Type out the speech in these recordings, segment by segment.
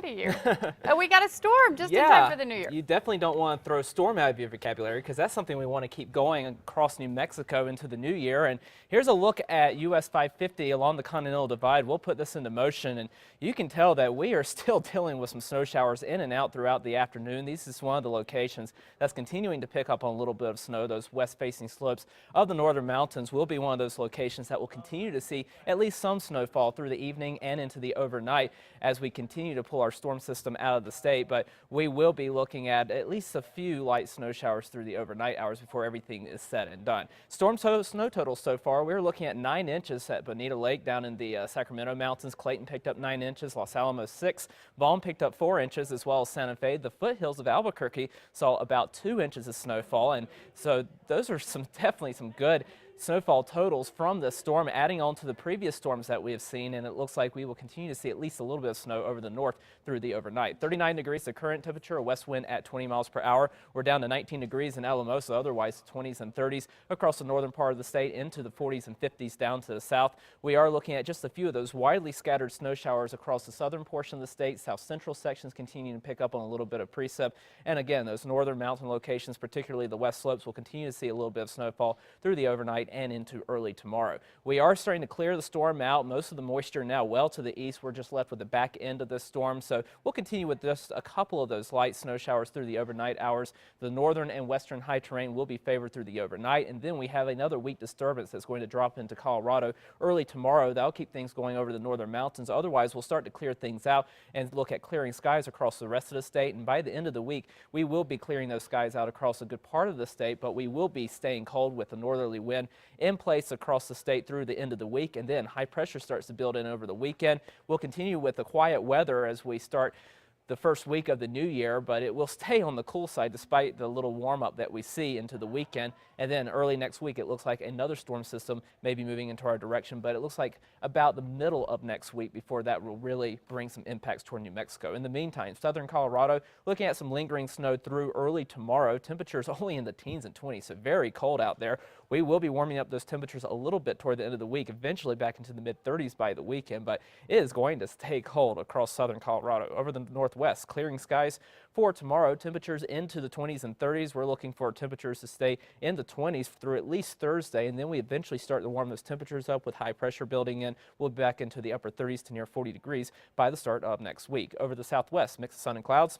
say to you? Oh, we got a storm just in time for the new year. You definitely don't want to throw storm out of your vocabulary because that's something we want to keep going across New Mexico into the new year. And here's a look at US 550 along the Continental Divide. We'll put this into motion, and you can tell that we are still dealing with some snow showers in and out throughout the afternoon. This is one of the locations that's continuing to pick up on a little bit of snow. Those west-facing slopes of the northern mountains will be one of those locations that will continue to see at least some snowfall through the evening and into the overnight as we continue to pull our storm system out of the state. But we will be looking at least a few light snow showers through the overnight hours before everything is said and done. Snow totals so far, we're looking at 9 inches at Bonita Lake down in the Sacramento Mountains. Clayton picked up 9 inches, Los Alamos 6, Vaughn picked up 4 inches, as well as Santa Fe. The foothills of Albuquerque saw about 2 inches of snowfall, and so those are definitely some good snowfall totals from this storm, adding on to the previous storms that we have seen, and it looks like we will continue to see at least a little bit of snow over the north through the overnight. 39 degrees the current temperature, a west wind at 20 miles per hour. We're down to 19 degrees in Alamosa, otherwise 20s and 30s across the northern part of the state, into the 40s and 50s down to the south. We are looking at just a few of those widely scattered snow showers across the southern portion of the state. South central sections continuing to pick up on a little bit of precip, and again, those northern mountain locations, particularly the west slopes, will continue to see a little bit of snowfall through the overnight and into early tomorrow. We are starting to clear the storm out. Most of the moisture now well to the east. We're just left with the back end of this storm, so we'll continue with just a couple of those light snow showers through the overnight hours. The northern and western high terrain will be favored through the overnight, and then we have another weak disturbance that's going to drop into Colorado early tomorrow. That'll keep things going over the northern mountains. Otherwise, we'll start to clear things out and look at clearing skies across the rest of the state, and by the end of the week, we will be clearing those skies out across a good part of the state, but we will be staying cold with a northerly wind in place across the state through the end of the week, and then high pressure starts to build in over the weekend. We'll continue with the quiet weather as we start the first week of the new year, but it will stay on the cool side despite the little warm up that we see into the weekend. And then early next week, it looks like another storm system may be moving into our direction, but it looks like about the middle of next week before that will really bring some impacts toward New Mexico. In the meantime, southern Colorado looking at some lingering snow through early tomorrow. Temperatures only in the teens and 20s, so very cold out there. We will be warming up those temperatures a little bit toward the end of the week, eventually back into the mid 30s by the weekend, but it is going to stay cold across southern Colorado. Over the northwest, clearing skies for tomorrow. Temperatures into the 20s and 30s. We're looking for temperatures to stay in the 20s through at least Thursday, and then we eventually start to warm those temperatures up with high pressure building in. We'll be back into the upper 30s to near 40 degrees by the start of next week. Over the southwest, mix of sun and clouds.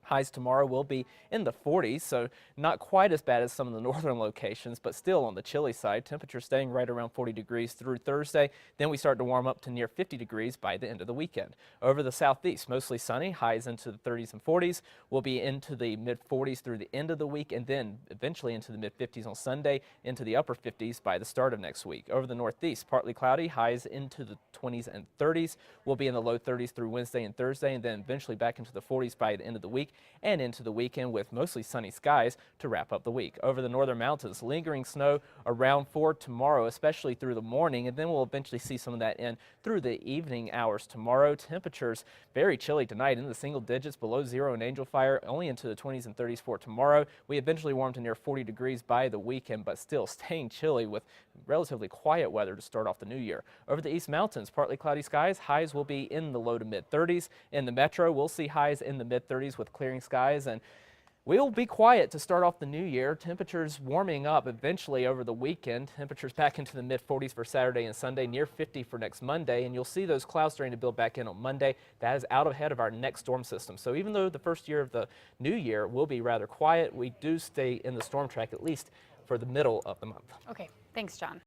Highs tomorrow will be in the 40s, so not quite as bad as some of the northern locations, but still on the chilly side. Temperatures staying right around 40 degrees through Thursday. Then we start to warm up to near 50 degrees by the end of the weekend. Over the southeast, mostly sunny, highs into the 30s and 40s. We'll be into the mid 40s through the end of the week, and then eventually into the mid 50s on Sunday, into the upper 50s by the start of next week. Over the northeast, partly cloudy, highs into the 20s and 30s. We'll be in the low 30s through Wednesday and Thursday, and then eventually back into the 40s by the end of the week and into the weekend with mostly sunny skies to wrap up the week. Over the northern mountains, lingering snow around for tomorrow, especially through the morning, and then we'll eventually see some of that in through the evening hours tomorrow. Temperatures very chilly tonight, in the single digits, below zero in Angel Fire, only into the 20s and 30s for tomorrow. We eventually warm to near 40 degrees by the weekend, but still staying chilly with relatively quiet weather to start off the new year. Over the East Mountains, partly cloudy skies, highs will be in the low to mid 30s. In the metro, we'll see highs in the mid 30s with clearing skies, and we'll be quiet to start off the new year. Temperatures warming up eventually over the weekend. Temperatures back into the mid 40s for Saturday and Sunday, near 50 for next Monday, and you'll see those clouds starting to build back in on Monday. That is out ahead of our next storm system. So even though the first year of the new year will be rather quiet, we do stay in the storm track at least for the middle of the month. Okay, thanks, John.